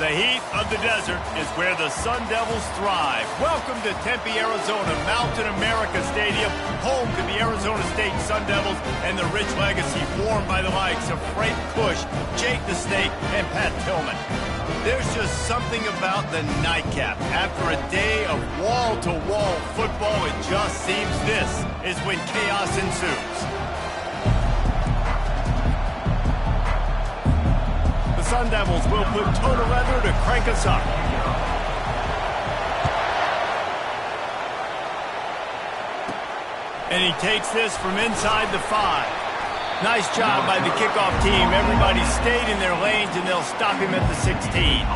The heat of the desert is where the Sun Devils thrive. Welcome to Tempe, Arizona, Mountain America Stadium, home to the Arizona State Sun Devils and the rich legacy formed by the likes of Frank Bush, Jake the Snake, and Pat Tillman. There's just something about the nightcap. After a day of wall-to-wall football, it just seems this is when chaos ensues. The Sun Devils will put total leather to crank us up. And he takes this from inside the 5. Nice job by the kickoff team. Everybody stayed in their lanes, and they'll stop him at the 16.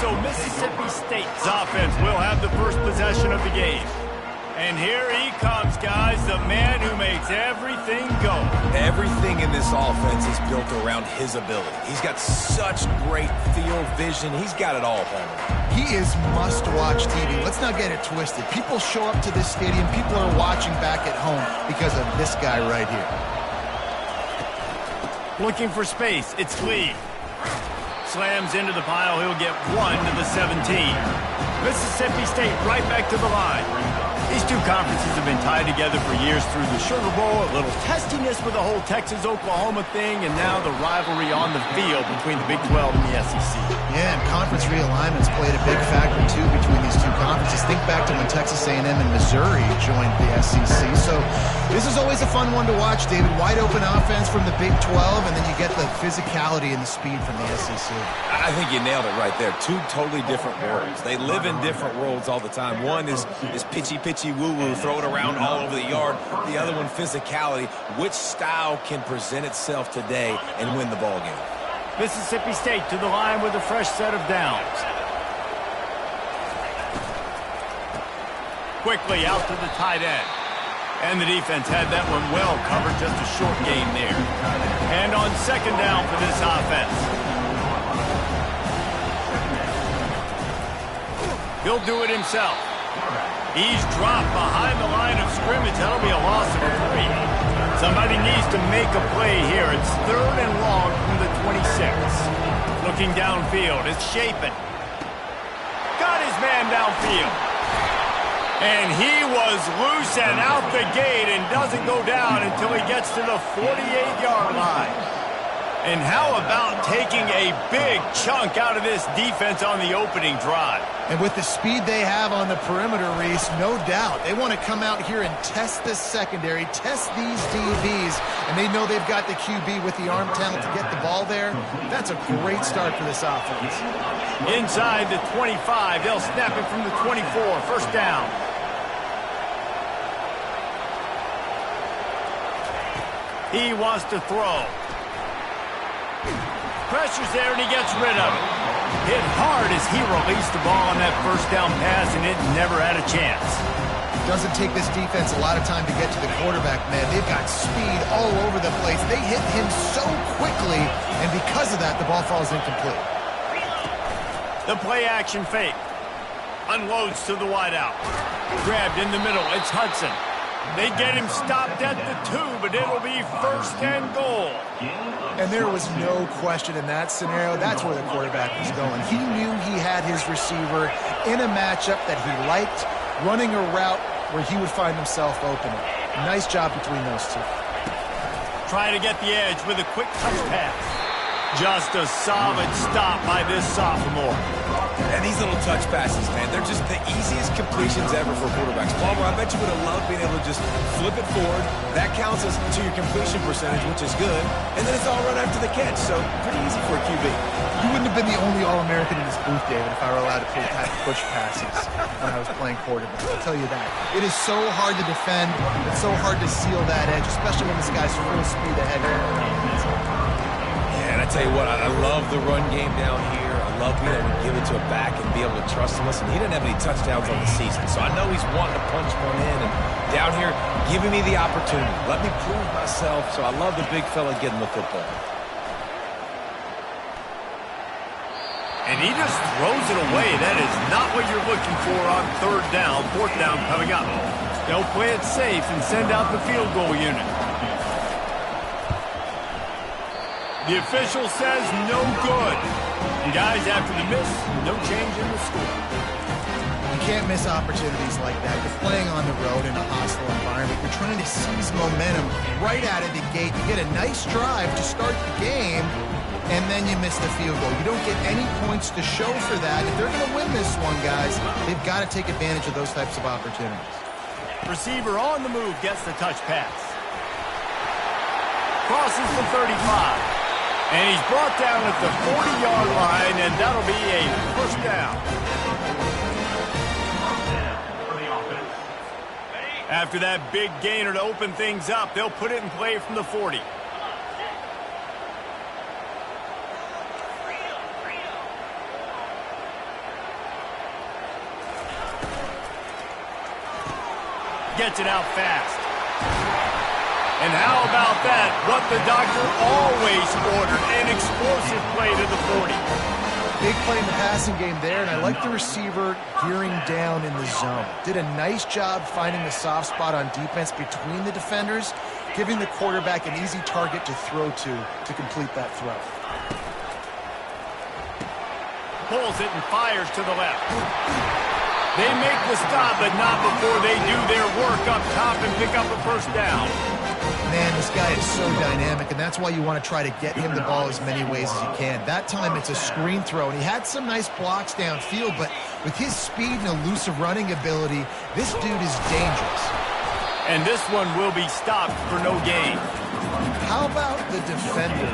So Mississippi State's offense will have the first possession of the game. And here he comes, guys, the man who makes everything go. Everything in this offense is built around his ability. He's got such great field vision. He's got it all, Homer. He is must-watch TV. Let's not get it twisted. People show up to this stadium. People are watching back at home because of this guy right here. Looking for space. It's Lee. Slams into the pile. He'll get 1 to the 17. Mississippi State right back to the line. These two conferences have been tied together for years through the Sugar Bowl, a little testiness with the whole Texas-Oklahoma thing, and now the rivalry on the field between the Big 12 and the SEC. Yeah, and conference realignments played a big factor, too, between these two conferences. Think back to when Texas A&M and Missouri joined the SEC. So this is always a fun one to watch, David. Wide-open offense from the Big 12, and then you get the physicality and the speed from the SEC. I think you nailed it right there. Two totally different worlds. They live in different worlds all the time. One is pitchy woo-woo, throw it around all over the yard. The other one, physicality. Which style can present itself today and win the ball game? Mississippi State to the line with a fresh set of downs. Quickly out to the tight end. And the defense had that one well covered, just a short gain there. And on second down for this offense. He'll do it himself. He's dropped behind the line of scrimmage. That'll be a loss of 3. Somebody needs to make a play here. It's 3rd and long from the 26. Looking downfield. It's Chapin. Got his man downfield. And he was loose and out the gate and doesn't go down until he gets to the 48-yard line. And how about taking a big chunk out of this defense on the opening drive? And with the speed they have on the perimeter, Reese, no doubt, they want to come out here and test this secondary, test these DBs, and they know they've got the QB with the arm talent to get the ball there. That's a great start for this offense. Inside the 25, they'll snap it from the 24, first down. He wants to throw. Pressure's there, and he gets rid of it. Hit hard as he released the ball on that first down pass, and it never had a chance. Doesn't take this defense a lot of time to get to the quarterback, man. They've got speed all over the place. They hit him so quickly, and because of that, the ball falls incomplete. The play-action fake. Unloads to the wideout. Grabbed in the middle. It's Hudson. They get him stopped at the 2, but it'll be 1st and goal. And there was no question in that scenario. That's where the quarterback was going. He knew he had his receiver in a matchup that he liked, running a route where he would find himself open. Nice job between those two. Try to get the edge with a quick touch pass. Just a solid stop by this sophomore. And these little touch passes, man, they're just the easiest completions ever for quarterbacks. Palmer, I bet you would have loved being able to just flip it forward. That counts as to your completion percentage, which is good. And then it's all run after the catch, so pretty easy for a QB. You wouldn't have been the only All-American in this booth, David, if I were allowed to push passes when I was playing quarterback. I'll tell you that. It is so hard to defend. It's so hard to seal that edge, especially when this guy's full speed ahead. Yeah, and I tell you what, I love the run game down here. I love being able to give it to a back and be able to trust him. Listen, he didn't have any touchdowns on the season, so I know he's wanting to punch one in. And down here, giving me the opportunity. Let me prove myself, so I love the big fella getting the football. And he just throws it away. That is not what you're looking for on 3rd down. 4th down coming up. They'll play it safe and send out the field goal unit. The official says no good. And guys, after the miss, no change in the score. You can't miss opportunities like that. You're playing on the road in a hostile environment. You're trying to seize momentum right out of the gate. You get a nice drive to start the game, and then you miss the field goal. You don't get any points to show for that. If they're going to win this one, guys, they've got to take advantage of those types of opportunities. Receiver on the move gets the touch pass. Crosses the 35. And he's brought down at the 40-yard line, and that'll be a first down. After that big gainer to open things up, they'll put it in play from the 40. Gets it out fast. And how about that? What the doctor always ordered, an explosive play to the 40. Big play in the passing game there, and I like the receiver gearing down in the zone. Did a nice job finding the soft spot on defense between the defenders, giving the quarterback an easy target to throw to complete that throw. Pulls it and fires to the left. They make the stop, but not before they do their work up top and pick up a first down. Man, this guy is so dynamic, and that's why you want to try to get him the ball as many ways as you can. That time it's a screen throw, and he had some nice blocks downfield, but with his speed and elusive running ability, this dude is dangerous. And this one will be stopped for no gain. How about the defender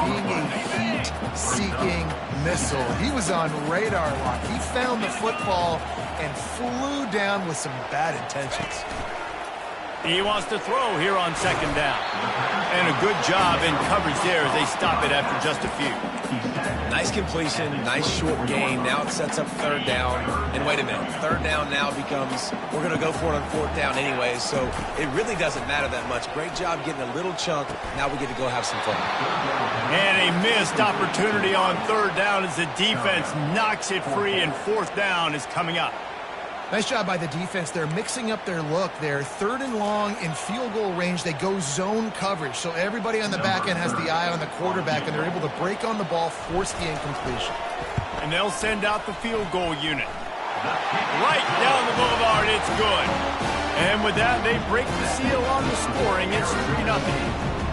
being a heat-seeking missile? He was on radar lock. He found the football and flew down with some bad intentions. He wants to throw here on second down. And a good job in coverage there as they stop it after just a few. Nice completion, nice short gain. Now it sets up third down. And wait a minute, third down now becomes, we're going to go for it on fourth down anyways, so it really doesn't matter that much. Great job getting a little chunk. Now we get to go have some fun. And a missed opportunity on third down as the defense knocks it free, and fourth down is coming up. Nice job by the defense. They're mixing up their look. They're third and long in field goal range. They go zone coverage, so everybody on the back end has the eye on the quarterback, and they're able to break on the ball, force the incompletion. And they'll send out the field goal unit. Right down the boulevard, it's good. And with that, they break the seal on the scoring. It's 3-0.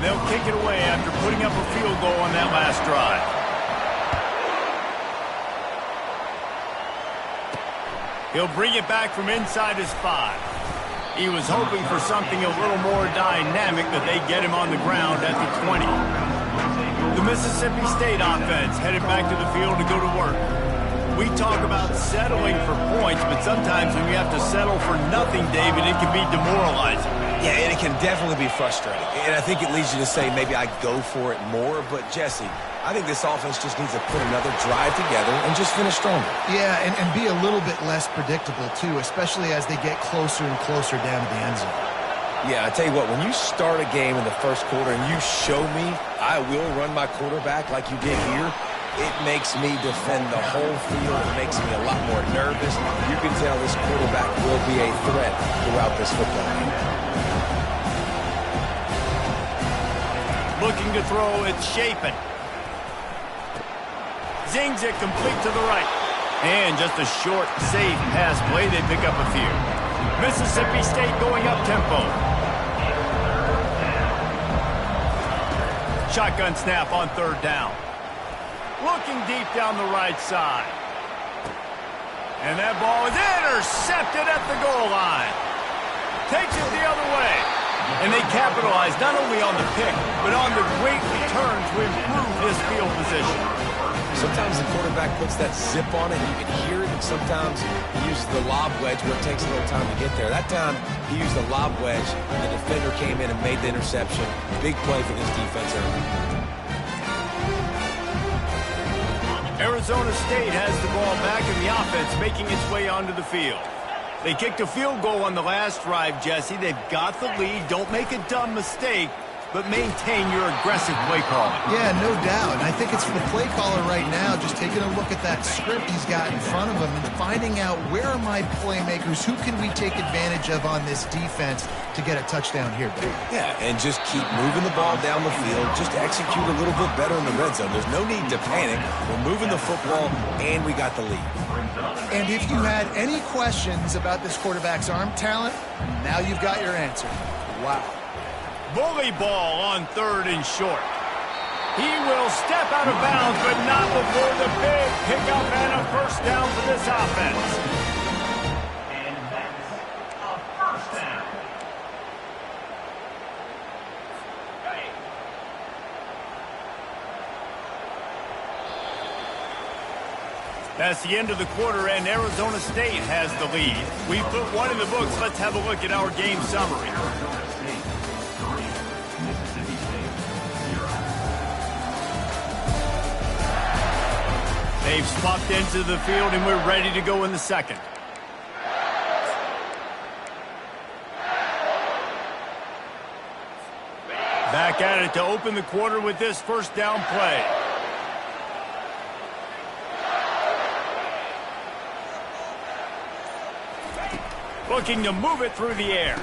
They'll kick it away after putting up a field goal on that last drive. He'll bring it back from inside his 5. He was hoping for something a little more dynamic, but they get him on the ground at the 20. The Mississippi State offense headed back to the field to go to work. We talk about settling for points, but sometimes when you have to settle for nothing, David, it can be demoralizing. Yeah, and it can definitely be frustrating. And I think it leads you to say maybe I go for it more. But, Jesse, I think this offense just needs to put another drive together and just finish stronger. Yeah, and be a little bit less predictable, too, especially as they get closer and closer down to the end zone. Yeah, I tell you what, when you start a game in the first quarter and you show me I will run my quarterback like you did here, it makes me defend the whole field. It makes me a lot more nervous. You can tell this quarterback will be a threat throughout this football game. Looking to throw, it's Chapin. Zings it complete to the right. And just a short, safe pass play. They pick up a few. Mississippi State going up tempo. Shotgun snap on third down. Looking deep down the right side. And that ball is intercepted at the goal line. Takes it the other way. And they capitalize not only on the pick, but on the great return to improve his field position. Sometimes the quarterback puts that zip on it, and you can hear it, and sometimes he uses the lob wedge where it takes a little time to get there. That time, he used the lob wedge, and the defender came in and made the interception. Big play for this defense early. Arizona State has the ball back in the offense, making its way onto the field. They kicked a field goal on the last drive, Jesse. They've got the lead. Don't make a dumb mistake, but maintain your aggressive play calling. Yeah, no doubt. And I think it's for the play caller right now, just taking a look at that script he's got in front of him and finding out where are my playmakers, who can we take advantage of on this defense to get a touchdown here, Dave. Yeah, and just keep moving the ball down the field. Just execute a little bit better in the red zone. There's no need to panic. We're moving the football, and we got the lead. And if you had any questions about this quarterback's arm talent, now you've got your answer. Wow. Bully ball on 3rd and short. He will step out of bounds, but not before the big pickup and a first down for this offense. And that's a first down. That's the end of the quarter, and Arizona State has the lead. We put one in the books. Let's have a look at our game summary. They've swapped into the field, and we're ready to go in the second. Back at it to open the quarter with this first down play. Looking to move it through the air.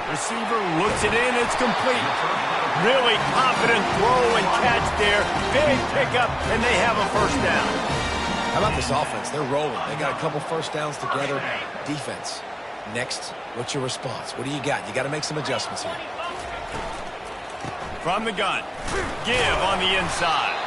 Receiver looks it in. It's complete. Really confident throw and catch there. Big pickup, and they have a first down. How about this offense? They're rolling. They got a couple first downs together. Defense. Next, what's your response? What do you got? You got to make some adjustments here. From the gun. Give on the inside.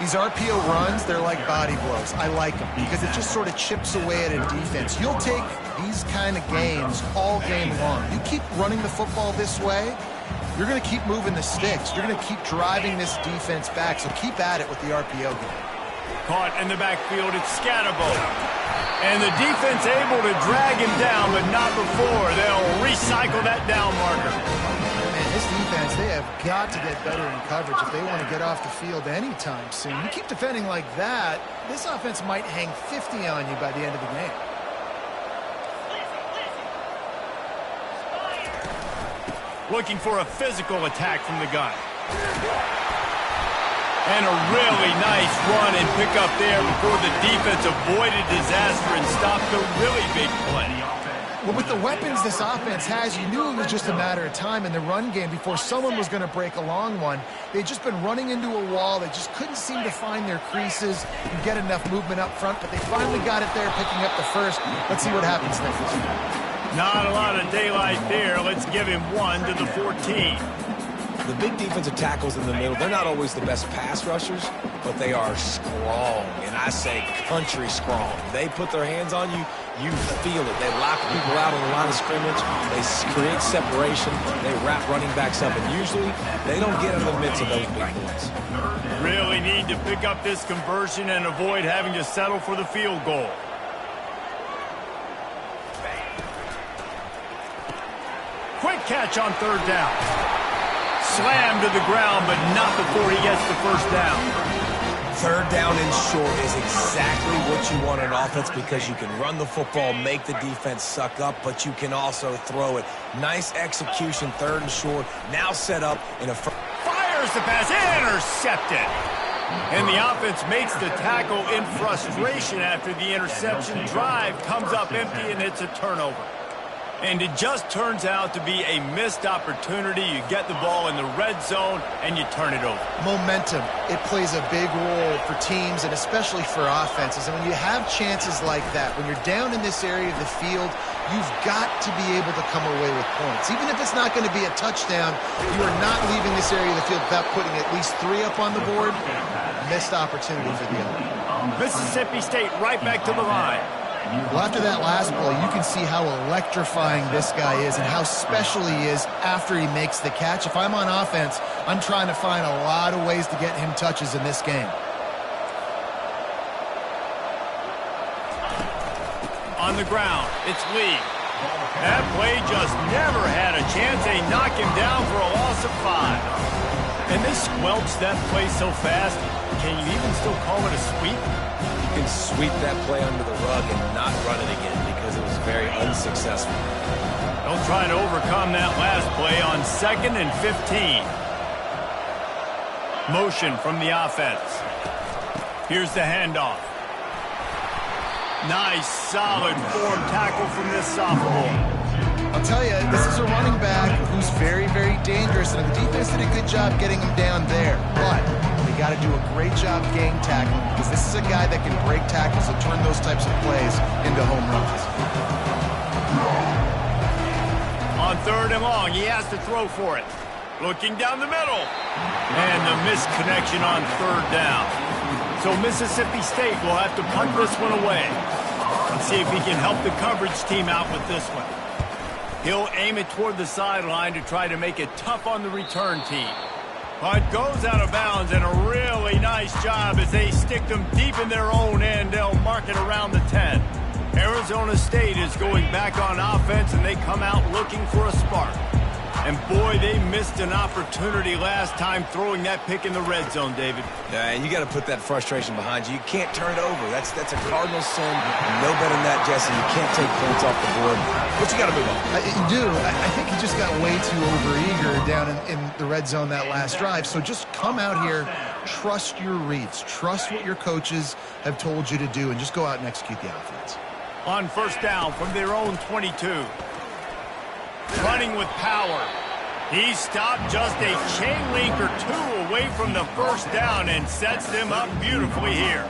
These RPO runs, they're like body blows. I like them because it just sort of chips away at a defense. You'll take these kind of games all game long. You keep running the football this way, you're going to keep moving the sticks. You're going to keep driving this defense back, so keep at it with the RPO game. Caught in the backfield, it's Scatterbo. And the defense able to drag him down, but not before. They'll recycle that down marker. Man, this defense, they have got to get better in coverage if they want to get off the field anytime soon. You keep defending like that, this offense might hang 50 on you by the end of the game. Looking for a physical attack from the gun. And a really nice run and pick up there before the defense avoided disaster and stopped a really big play. Well, with the weapons this offense has, you knew it was just a matter of time in the run game before someone was going to break a long one. They'd just been running into a wall. They just couldn't seem to find their creases and get enough movement up front, but they finally got it there, picking up the first. Let's see what happens next. Not a lot of daylight there. Let's give him 1 to the 14. The big defensive tackles in the middle, they're not always the best pass rushers, but they are strong, and I say country strong. They put their hands on you, you feel it. They lock people out on the line of scrimmage. They create separation. They wrap running backs up, and usually they don't get in the midst of those big boys. Really need to pick up this conversion and avoid having to settle for the field goal. Quick catch on 3rd down. Slammed to the ground, but not before he gets the first down. 3rd down and short is exactly what you want on offense because you can run the football, make the defense suck up, but you can also throw it. Nice execution, 3rd and short. Now set up in a... Fires the pass, intercepted. And the offense makes the tackle in frustration after the interception. Drive comes up empty, and it's a turnover. And it just turns out to be a missed opportunity. You get the ball in the red zone, and you turn it over. Momentum, it plays a big role for teams and especially for offenses. And when you have chances like that, when you're down in this area of the field, you've got to be able to come away with points. Even if it's not going to be a touchdown, you are not leaving this area of the field without putting at least 3 up on the board. Missed opportunity for the other. Mississippi State right back to the line. Well, after that last play, you can see how electrifying this guy is and how special he is after he makes the catch. If I'm on offense, I'm trying to find a lot of ways to get him touches in this game. On the ground, it's Lee. That play just never had a chance. They knock him down for a loss of 5. And they squelched that play so fast, can you even still call it a sweep? You can sweep that play under the rug and not run it again because it was very unsuccessful. They'll try to overcome that last play on 2nd and 15. Motion from the offense. Here's the handoff. Nice, solid form tackle from this sophomore. I'll tell you, this is a running back who's very, very dangerous, and the defense did a good job getting him down there. But they got to do a great job gang tackling, because this is a guy that can break tackles and turn those types of plays into home runs. On 3rd and long, he has to throw for it. Looking down the middle. And the missed connection on 3rd down. So Mississippi State will have to punt this one away. Let's see if he can help the coverage team out with this one. He'll aim it toward the sideline to try to make it tough on the return team. Punt goes out of bounds, and a really nice job as they stick them deep in their own end. They'll mark it around the 10. Arizona State is going back on offense, and they come out looking for a spark. And boy, they missed an opportunity last time throwing that pick in the red zone, David. Yeah, and you got to put that frustration behind you. You can't turn it over. That's a cardinal sin. No better than that, Jesse. You can't take points off the board. But you got to move on. You do. I think he just got way too overeager down in the red zone that last drive. So just come out here, trust your reads, trust what your coaches have told you to do, and just go out and execute the offense. On 1st down from their own 22. Running with power. He stopped just a chain link or two away from the 1st down and sets them up beautifully here.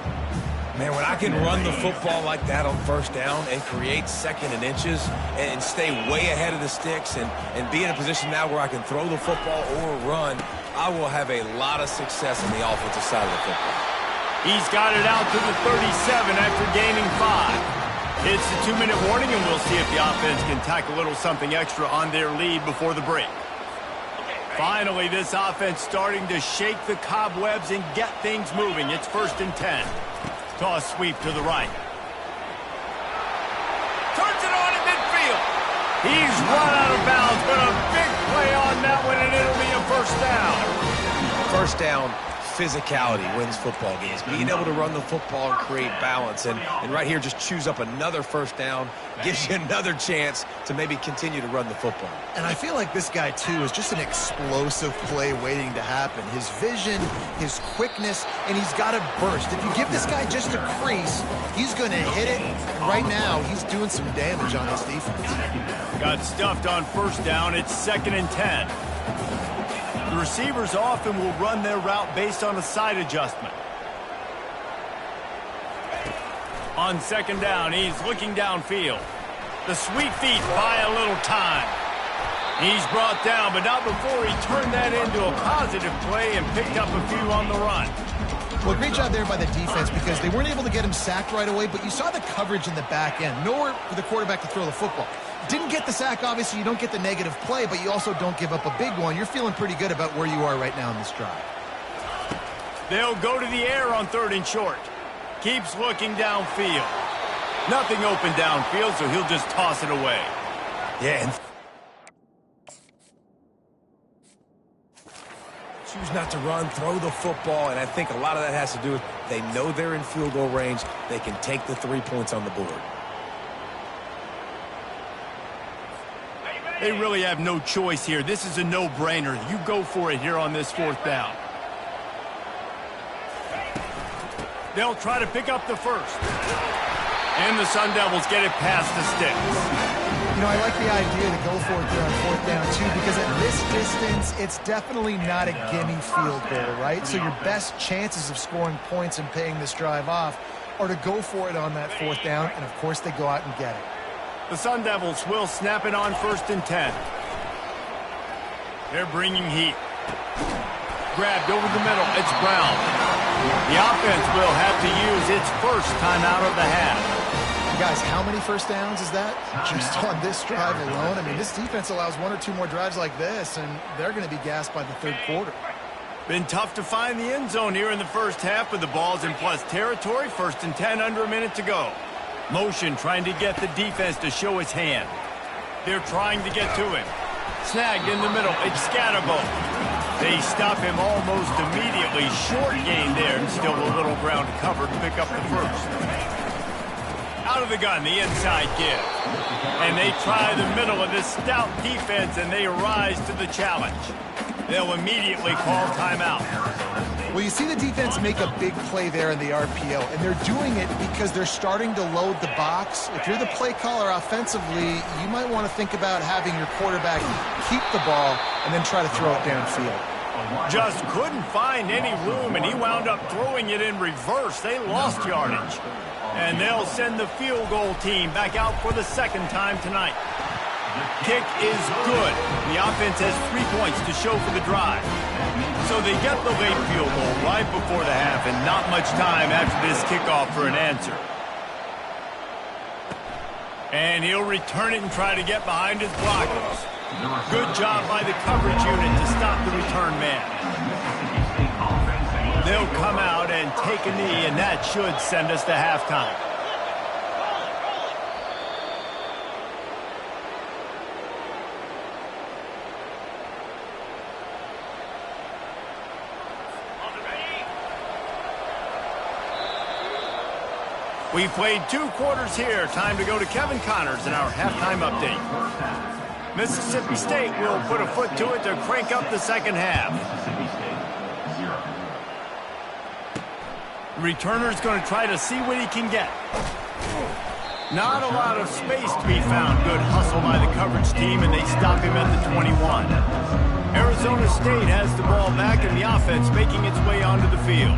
Man, when I can run the football like that on 1st down and create 2nd and inches and stay way ahead of the sticks and be in a position now where I can throw the football or run, I will have a lot of success on the offensive side of the football. He's got it out to the 37 after gaining 5. It's the 2-minute warning, and we'll see if the offense can tack a little something extra on their lead before the break. Finally, this offense starting to shake the cobwebs and get things moving. It's 1st and 10. Toss sweep to the right. Turns it on in midfield. He's run out of bounds, but a big play on that one, and it'll be a 1st down. 1st down. Physicality wins football games. Being able to run the football and create balance. And right here, just choose up another 1st down. Gives you another chance to maybe continue to run the football. And I feel like this guy, too, is just an explosive play waiting to happen. His vision, his quickness, and he's got a burst. If you give this guy just a crease, he's going to hit it. And right now, he's doing some damage on his defense. Got stuffed on 1st down. It's 2nd and 10. The receivers often will run their route based on a side adjustment. On 2nd down, he's looking downfield. The sweet feet buy a little time. He's brought down, but not before he turned that into a positive play and picked up a few on the run. Well, great job there by the defense, because they weren't able to get him sacked right away, but you saw the coverage in the back end. Nowhere for the quarterback to throw the football. Didn't get the sack, obviously. You don't get the negative play, but you also don't give up a big one. You're feeling pretty good about where you are right now in this drive. They'll go to the air on 3rd and short. Keeps looking downfield. Nothing open downfield, so he'll just toss it away. Yeah, and choose not to run, throw the football, and I think a lot of that has to do with they know they're in field goal range. They can take the 3 points on the board. They really have no choice here. This is a no-brainer. You go for it here on this 4th down. They'll try to pick up the 1st. And the Sun Devils get it past the sticks. You know, I like the idea to go for it there on 4th down, too, because at this distance, it's definitely not a gimme field goal, right? So your best chances of scoring points and paying this drive off are to go for it on that 4th down, and, of course, they go out and get it. The Sun Devils will snap it on 1st and 10. They're bringing heat. Grabbed over the middle. It's Brown. The offense will have to use its 1st timeout of the half. Guys, how many 1st downs is that? Just on this drive alone? I mean, this defense allows 1 or 2 more drives like this, and they're going to be gassed by the 3rd quarter. Been tough to find the end zone here in the 1st half, but the ball's in plus territory. 1st and 10, under a minute to go. Motion trying to get the defense to show his hand. They're trying to get to him. Snagged in the middle. It's Scatterbo. They stop him almost immediately. Short gain there, and still a little ground to cover to pick up the 1st. Out Out of the gun, the inside give. And they try the middle of this stout defense, and they rise to the challenge. They'll immediately call timeout. Well, you see the defense make a big play there in the RPO, and they're doing it because they're starting to load the box. If you're the play caller offensively, you might want to think about having your quarterback keep the ball and then try to throw it downfield. Just couldn't find any room, and he wound up throwing it in reverse. They lost yardage. And they'll send the field goal team back out for the second time tonight. Kick is good. The offense has 3 points to show for the drive. So they get the late field goal right before the half, and not much time after this kickoff for an answer. And he'll return it and try to get behind his blockers. Good job by the coverage unit to stop the return man. They'll come out and take a knee, and that should send us to halftime. We've played 2 quarters here. Time to go to Kevin Connors in our halftime update. Mississippi State will put a foot to it to crank up the second half. The returner's going to try to see what he can get. Not a lot of space to be found. Good hustle by the coverage team, and they stop him at the 21. Arizona State has the ball back, and the offense making its way onto the field.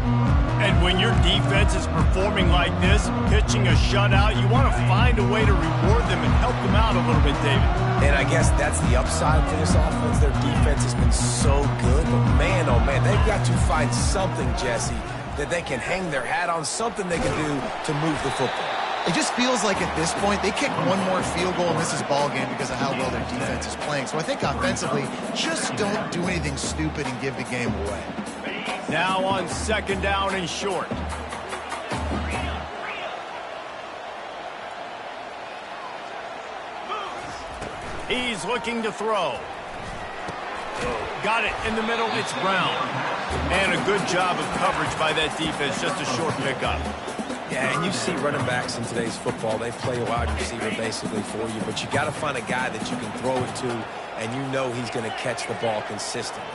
And when your defense is performing like this, pitching a shutout, you want to find a way to reward them and help them out a little bit, David. And I guess that's the upside for this offense. Their defense has been so good, but man, oh man, they've got to find something, Jesse, that they can hang their hat on, something they can do to move the football. It just feels like at this point, they kick one more field goal and this is ball game because of how well their defense is playing. So I think offensively, just don't do anything stupid and give the game away. Now on second down and short. He's looking to throw. Got it in the middle. It's Brown. And a good job of coverage by that defense. Just a short pickup. Yeah, and you see running backs in today's football, they play a wide receiver basically for you, but you got to find a guy that you can throw it to, and you know he's going to catch the ball consistently.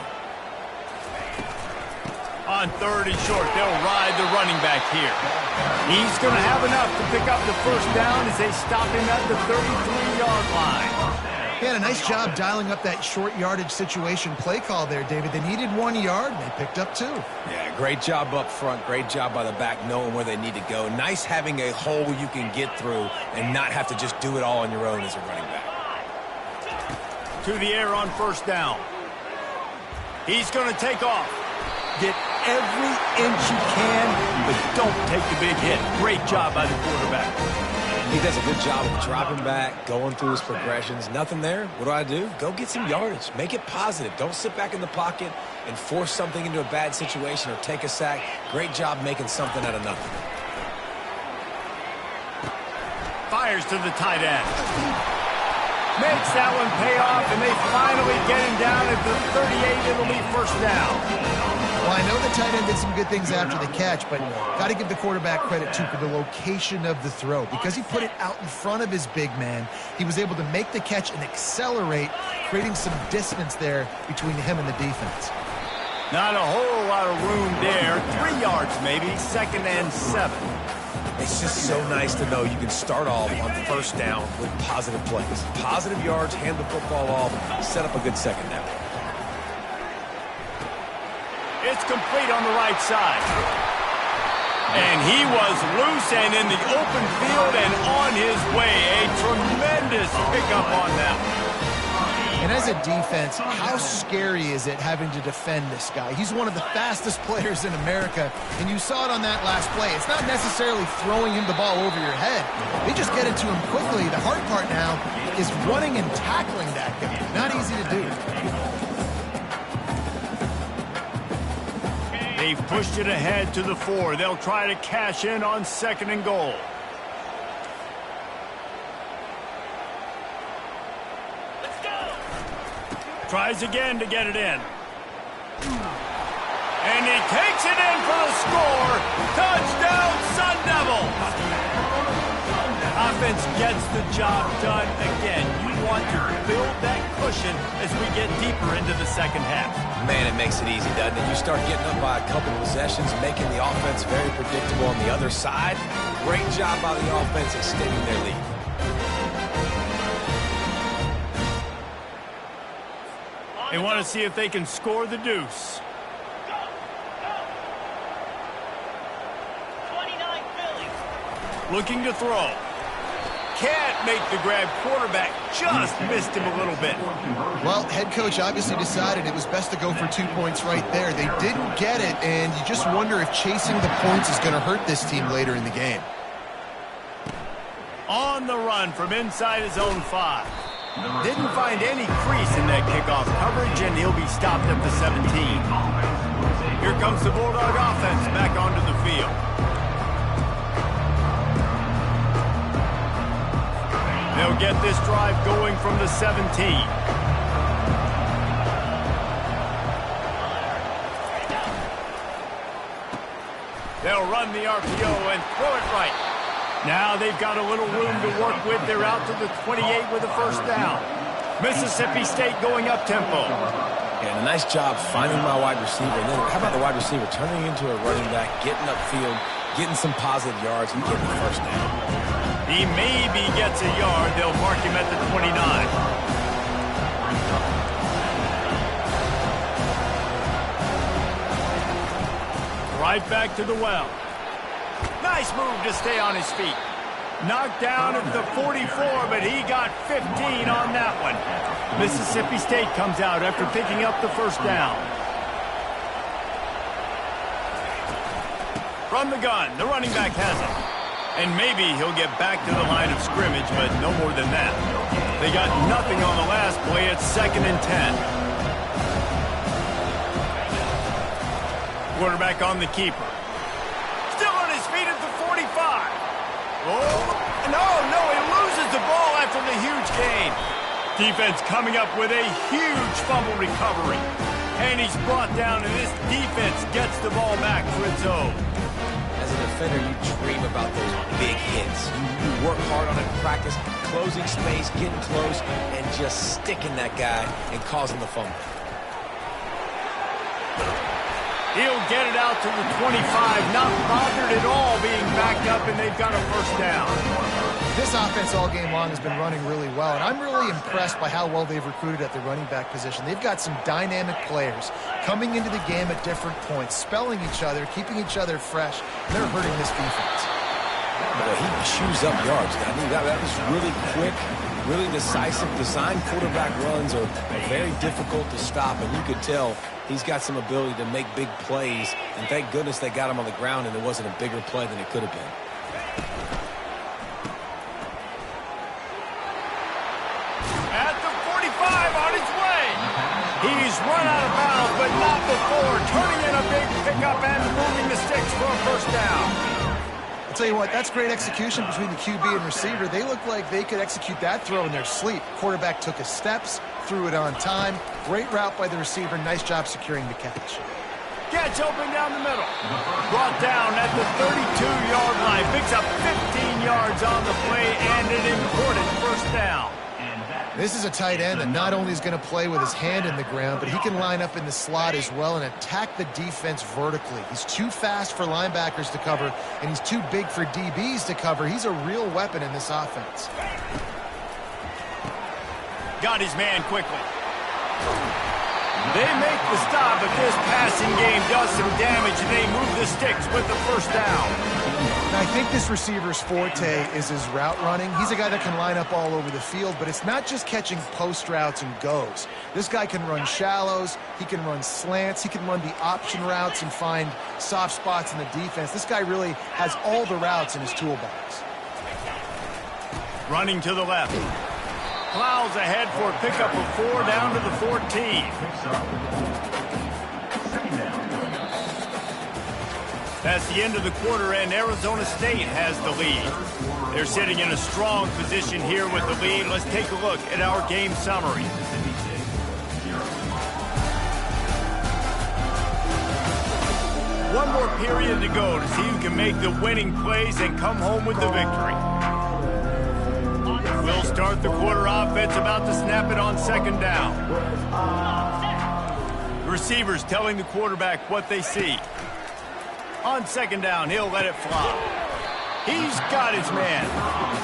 On third and short, they'll ride the running back here. He's going to have enough to pick up the first down as they stop him at the 33-yard line. He had a nice job dialing up that short yardage situation play call there, David. They needed 1 yard, and they picked up 2. Yeah, great job up front. Great job by the back knowing where they need to go. Nice having a hole you can get through and not have to just do it all on your own as a running back. To the air on first down. He's going to take off. Get every inch you can, but don't take the big hit. Great job by the quarterback. He does a good job of dropping back, going through his progressions. Nothing there. What do? Go get some yardage. Make it positive. Don't sit back in the pocket and force something into a bad situation or take a sack. Great job making something out of nothing. Fires to the tight end. Makes that one pay off, and they finally get him down at the 38. It'll be first down. Well, I know the tight end did some good things after the catch, but got to give the quarterback credit, too, for the location of the throw. Because he put it out in front of his big man, he was able to make the catch and accelerate, creating some distance there between him and the defense. Not a whole lot of room there. 3 yards maybe, second and 7. It's just so nice to know you can start off on first down with positive plays. Positive yards, hand the football off, set up a good second down. It's complete on the right side. And he was loose and in the open field and on his way. A tremendous pickup on that. And as a defense, how scary is it having to defend this guy? He's one of the fastest players in America, and you saw it on that last play. It's not necessarily throwing him the ball over your head. They just get it to him quickly. The hard part now is running and tackling that guy. Not easy to do. They've pushed it ahead to the 4. They'll try to cash in on second and goal. Let's go. Tries again to get it in. And he takes it in for the score. Touchdown, Sun Devils. A offense gets the job done again. You want to build that cushion as we get deeper into the second half. Man, it makes it easy, doesn't it? You start getting up by a couple of possessions, making the offense very predictable on the other side. Great job by the offense extending their lead. They want to see if they can score the deuce. Looking to throw. Can't make the grab. Quarterback just missed him a little bit. Well, head coach obviously decided it was best to go for 2 points right there. They didn't get it, and you just wonder if chasing the points is going to hurt this team later in the game. On the run from inside his own 5. Didn't find any crease in that kickoff coverage, and he'll be stopped at the 17. Here comes the Bulldog offense back onto the field. They'll get this drive going from the 17. They'll run the RPO and throw it right. Now they've got a little room to work with. They're out to the 28 with a first down. Mississippi State going up-tempo. And a nice job finding my wide receiver. And then how about the wide receiver turning into a running back, getting upfield, getting some positive yards, and getting the first down. He maybe gets a yard. They'll mark him at the 29. Right back to the well. Nice move to stay on his feet. Knocked down at the 44, but he got 15 on that one. Mississippi State comes out after picking up the first down. From the gun, the running back has it. And maybe he'll get back to the line of scrimmage, but no more than that. They got nothing on the last play. It's 2nd and 10. Quarterback on the keeper. Still on his feet at the 45. Oh, no, he loses the ball after the huge gain. Defense coming up with a huge fumble recovery. And he's brought down, and this defense gets the ball back for its own. As a defender, you dream about those big hits. You work hard on it in practice, closing space, getting close, and just sticking that guy and causing the fumble. He'll get it out to the 25, not bothered at all being backed up, and they've got a first down. This offense all game long has been running really well, and I'm really impressed by how well they've recruited at the running back position. They've got some dynamic players coming into the game at different points, spelling each other, keeping each other fresh, and they're hurting this defense. He chews up yards. I mean, that was really quick, really decisive. Design quarterback runs are very difficult to stop, and you could tell he's got some ability to make big plays, and thank goodness they got him on the ground and it wasn't a bigger play than it could have been. At the 45 on his way. He's run out of bounds, but not before. Turning in a big pickup and moving the sticks for a first down. I'll tell you what, that's great execution between the QB and receiver. They look like they could execute that throw in their sleep. Quarterback took his steps, threw it on time. Great route by the receiver. Nice job securing the catch. Catch open down the middle. Brought down at the 32-yard line. Picks up 15 yards on the play and an important first down. This is a tight end that not only is going to play with his hand in the ground, but he can line up in the slot as well and attack the defense vertically. He's too fast for linebackers to cover, and he's too big for DBs to cover. He's a real weapon in this offense. Got his man quickly. They make the stop, but this passing game does some damage, and they move the sticks with the first down. Now, I think this receiver's forte is his route running. He's a guy that can line up all over the field, but it's not just catching post routes and goes. This guy can run shallows, he can run slants, he can run the option routes and find soft spots in the defense. This guy really has all the routes in his toolbox. Running to the left. Plows ahead for a pickup of 4 down to the 14. That's the end of the quarter, and Arizona State has the lead. They're sitting in a strong position here with the lead. Let's take a look at our game summary. One more period to go to see who can make the winning plays and come home with the victory. start the quarter offense, about to snap it on second down. The receiver's telling the quarterback what they see. On second down, he'll let it fly. He's got his man.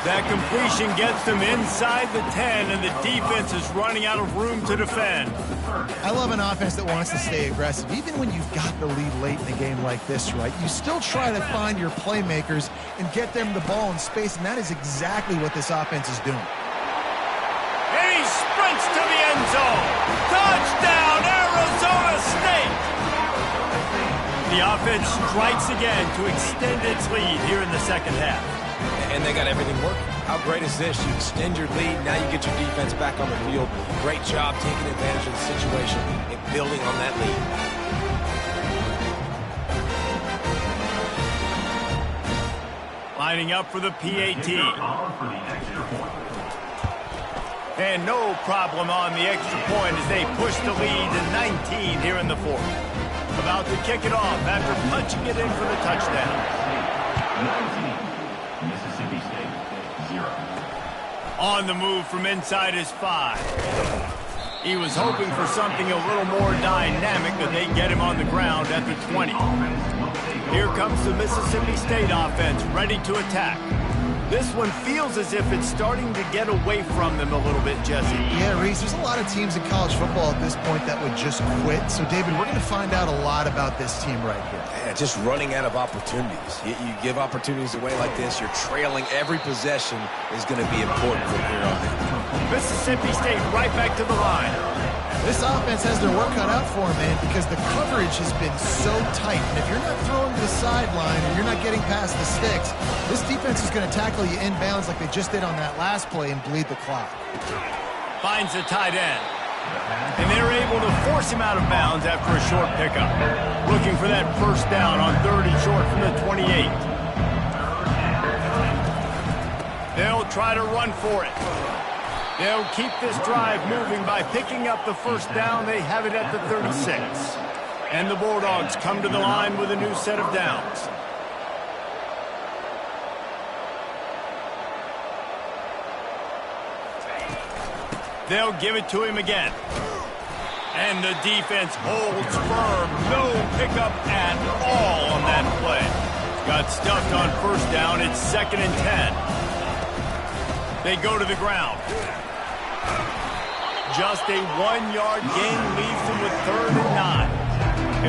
That completion gets them inside the 10, and the defense is running out of room to defend. I love an offense that wants to stay aggressive. Even when you've got the lead late in a game like this, right, you still try to find your playmakers and get them the ball in space, and that is exactly what this offense is doing. And he sprints to the end zone. Touchdown, Arizona State! The offense strikes again to extend its lead here in the second half. And they got everything working. How great is this? You extend your lead, now you get your defense back on the field. Great job taking advantage of the situation and building on that lead. Lining up for the PAT. And no problem on the extra point as they push the lead to 19 here in the fourth. About to kick it off after punching it in for the touchdown. 19, Mississippi State, 0. On the move from inside his 5. He was hoping for something a little more dynamic, but they get him on the ground at the 20. Here comes the Mississippi State offense, ready to attack. This one feels as if it's starting to get away from them a little bit, Jesse. Yeah, Reese, there's a lot of teams in college football at this point that would just quit. So, David, we're going to find out a lot about this team right here. Yeah, just running out of opportunities. You give opportunities away like this, you're trailing. Every possession is going to be important from here on in. Mississippi State right back to the line. This offense has their work cut out for them, man, because the coverage has been so tight. And if you're not throwing to the sideline or you're not getting past the sticks, this defense is going to tackle you inbounds like they just did on that last play and bleed the clock. Finds the tight end. And they're able to force him out of bounds after a short pickup. Looking for that first down on 3rd and short from the 28. They'll try to run for it. They'll keep this drive moving by picking up the first down. They have it at the 36. And the Bulldogs come to the line with a new set of downs. They'll give it to him again. And the defense holds firm. No pickup at all on that play. Got stuffed on first down. It's 2nd and 10. They go to the ground. Just a 1-yard gain leaves them with 3rd and 9.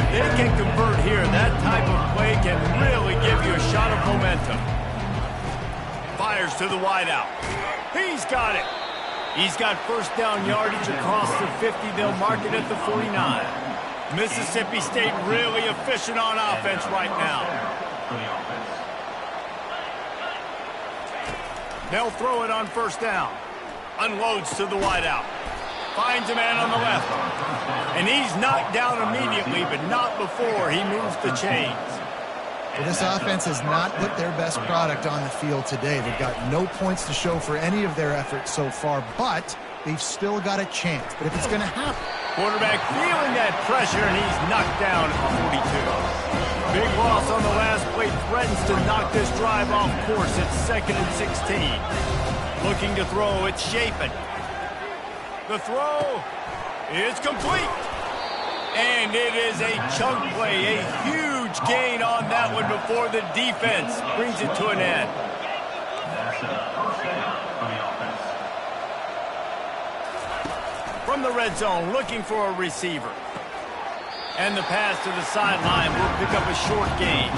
If they can convert here, that type of play can really give you a shot of momentum. Fires to the wideout. He's got it. He's got first down yardage across the 50. They'll mark it at the 49. Mississippi State really efficient on offense right now. They'll throw it on first down. Unloads to the wideout. Finds a man on the left. And he's knocked down immediately, but not before he moves the chains. Well, this offense has not put their best product on the field today. They've got no points to show for any of their efforts so far, but they've still got a chance. But if it's going to happen... Quarterback feeling that pressure, and he's knocked down at the 42. Big loss on the last play, threatens to knock this drive off course. It's 2nd and 16. Looking to throw, it's Chapin. The throw is complete. And it is a chunk play, a huge gain on that one before the defense brings it to an end. From the red zone, looking for a receiver. And the pass to the sideline will pick up a short gain.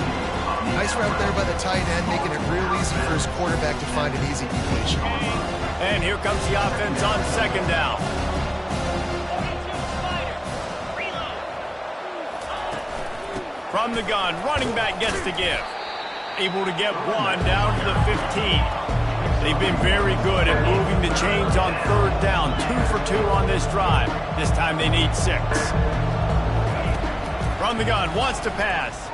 Nice route there by the tight end, making it real easy for his quarterback to find an easy completion. And here comes the offense on 2nd down. From the gun, running back gets to give. Able to get one down to the 15. They've been very good at moving the chains on 3rd down. 2 for 2 on this drive. This time they need 6. From the gun, wants to pass.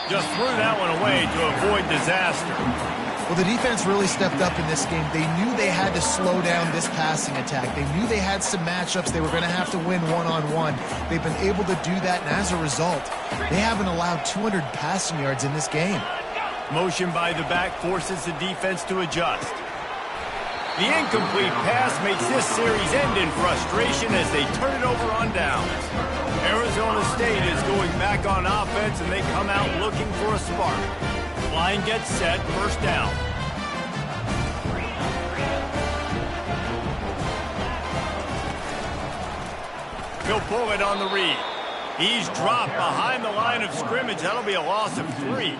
Just threw that one away to avoid disaster. Well, the defense really stepped up in this game. They knew they had to slow down this passing attack. They knew they had some matchups they were going to have to win one-on-one. They've been able to do that, and as a result, they haven't allowed 200 passing yards in this game. Motion by the back forces the defense to adjust. The incomplete pass makes this series end in frustration as they turn it over on downs. Arizona State is going back on offense, and they come out looking for a spark. Line gets set, first down. He'll pull it on the read. He's dropped behind the line of scrimmage. That'll be a loss of 3.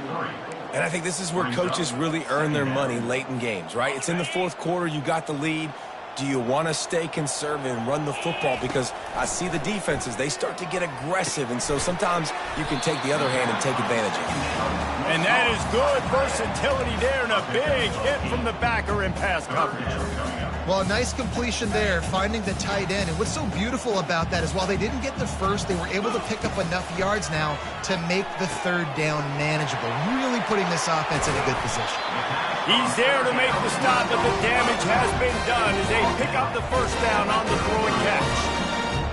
And I think this is where coaches really earn their money late in games, right? It's in the fourth quarter. You got the lead. Do you want to stay conservative and run the football? Because I see the defenses, they start to get aggressive, and so sometimes you can take the other hand and take advantage of it. And that is good versatility there, and a big hit from the backer in pass coverage. Well, a nice completion there, finding the tight end. And what's so beautiful about that is while they didn't get the first, they were able to pick up enough yards now to make the third down manageable, really putting this offense in a good position. He's there to make the stop, but the damage has been done as they pick up the first down on the throw and catch.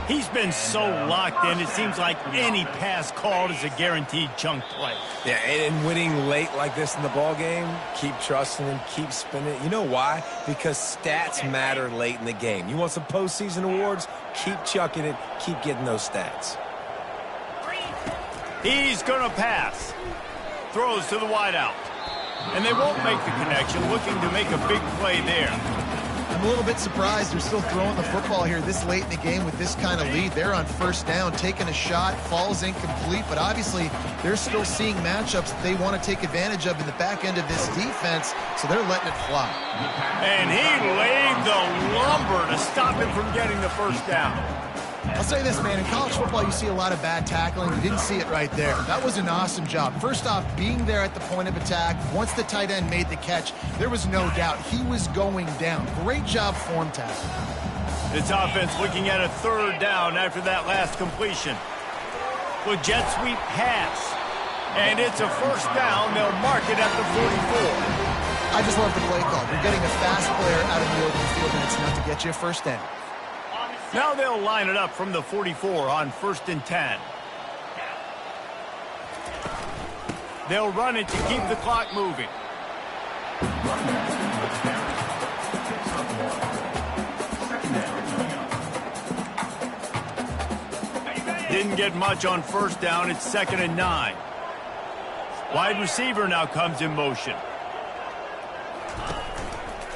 He's been so locked in, it seems like any pass called is a guaranteed chunk play. Yeah, and winning late like this in the ball game, keep trusting him, keep spinning. You know why? Because stats matter late in the game. You want some postseason awards? Keep chucking it, keep getting those stats. He's going to pass. Throws to the wideout. And they won't make the connection, looking to make a big play there. I'm a little bit surprised they're still throwing the football here this late in the game with this kind of lead. They're on first down, taking a shot, falls incomplete, but obviously they're still seeing matchups that they want to take advantage of in the back end of this defense, so they're letting it fly. And he laid the lumber to stop him from getting the first down. I'll say this, man, in college football you see a lot of bad tackling. You didn't see it right there. That was an awesome job. First off, being there at the point of attack, once the tight end made the catch, there was no doubt he was going down. Great job form tackling. This offense looking at a third down after that last completion. With jet sweep pass. And it's a first down. They'll mark it at the 44. I just love the play call. You're getting a fast player out of the open field, and it's enough to get you a first down. Now they'll line it up from the 44 on 1st and 10. They'll run it to keep the clock moving. Didn't get much on first down. It's 2nd and 9. Wide receiver now comes in motion.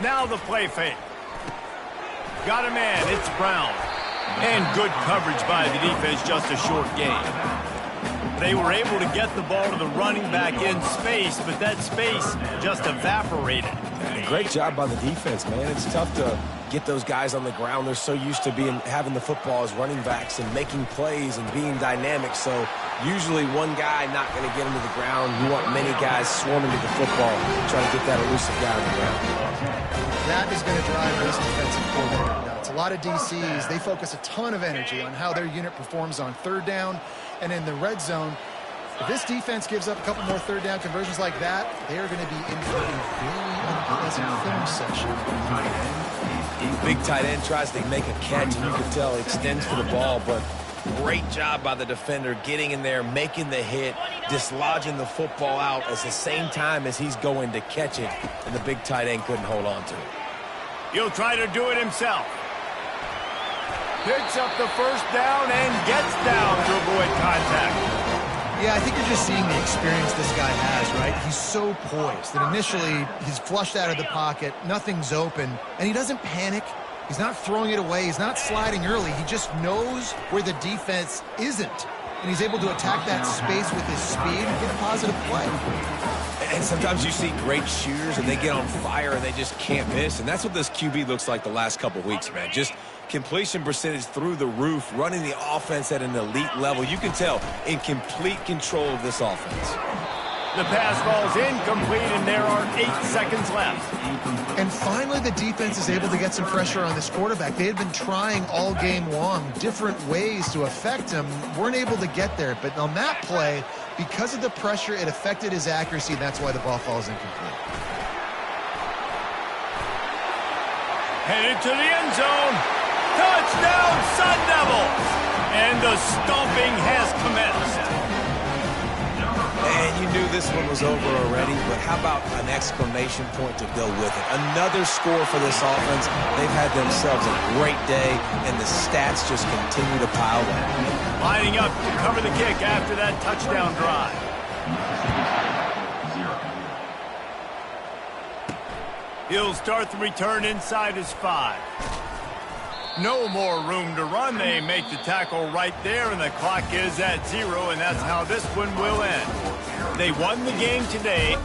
Now the play fake. Got a man, it's Brown. And good coverage by the defense, just a short gain. They were able to get the ball to the running back in space, but that space just evaporated. And great job by the defense, man. It's tough to get those guys on the ground. They're so used to having the football as running backs and making plays and being dynamic. So usually one guy not going to get him to the ground. You want many guys swarming to the football, trying to get that elusive guy on the ground. That is going to drive this defensive coordinator nuts. A lot of DCs, they focus a ton of energy on how their unit performs on third down and in the red zone. If this defense gives up a couple more third down conversions like that, they are going to be in for a very unpleasant film session. Big tight end tries to make a catch, and you can tell he extends for the ball, but great job by the defender getting in there, making the hit, dislodging the football out at the same time as he's going to catch it, and the big tight end couldn't hold on to it. He'll try to do it himself. Picks up the first down and gets down to avoid contact. Yeah, I think you're just seeing the experience this guy has, right? He's so poised that initially he's flushed out of the pocket, nothing's open, and he doesn't panic. He's not throwing it away. He's not sliding early. He just knows where the defense isn't, and he's able to attack that space with his speed and get a positive play. And sometimes you see great shooters, and they get on fire, and they just can't miss, and that's what this QB looks like the last couple weeks, man. Just completion percentage through the roof, running the offense at an elite level. You can tell in complete control of this offense. The pass falls incomplete, and there are 8 seconds left. And finally, the defense is able to get some pressure on this quarterback. They had been trying all game long different ways to affect him, weren't able to get there. But on that play, because of the pressure, it affected his accuracy, and that's why the ball falls incomplete. Headed to the end zone. Touchdown, Sun Devils! And the stomping has commenced. And you knew this one was over already, but how about an exclamation point to go with it? Another score for this offense. They've had themselves a great day, and the stats just continue to pile up. Lining up to cover the kick after that touchdown drive. He'll start the return inside his 5. No more room to run. They make the tackle right there, and the clock is at 0, and that's how this one will end. They won the game today.